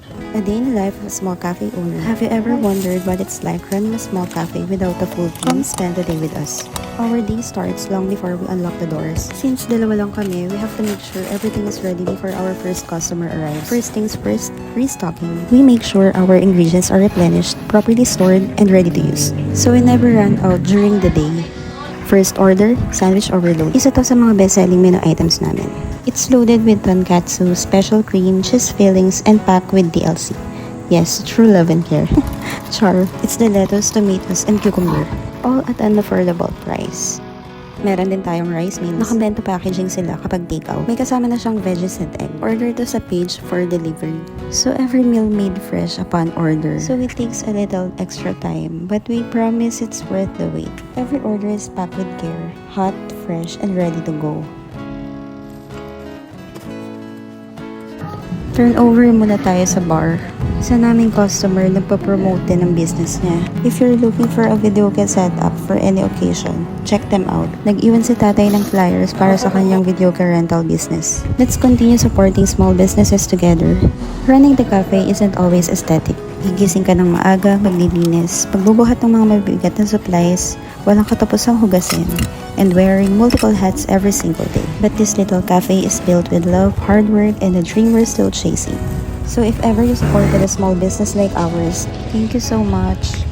A day in the life of a small cafe owner. Have you ever wondered what it's like running a small cafe without a full team? Come spend the day with us. Our day starts long before we unlock the doors. Since dalawa lang kami, we have to make sure everything is ready before our first customer arrives. First things first, restocking. We make sure our ingredients are replenished, properly stored, and ready to use. So we never run out during the day. First order, sandwich overload. Isa to sa mga best-selling menu items namin. It's loaded with tonkatsu, special cream, cheese fillings, and packed with DLC. Yes, true love and care. Char, it's the lettuce, tomatoes, and cucumber. All at an affordable price. Meron din tayong rice meals. Nakabento packaging sila kapag takeout. May kasama na siyang veggies and egg. Order to sa page for delivery. So every meal made fresh upon order. So it takes a little extra time, but we promise it's worth the wait. Every order is packed with care, hot, fresh, and ready to go. Turnover muna tayo sa bar. Isa naming customer nagpa-promote din ng business niya. If you're looking for a video setup for any occasion, check them out. Nag-iwan si tatay ng flyers para sa kanyang video rental business. Let's continue supporting small businesses together. Running the cafe isn't always aesthetic. Gigising ka ng maaga, maglilinis, pagbubuhat ng mga mabibigat na supplies, walang katapusang hugasin, and wearing multiple hats every single day. But this little cafe is built with love, hard work, and a dream we're still chasing. So if ever you supported a small business like ours, thank you so much.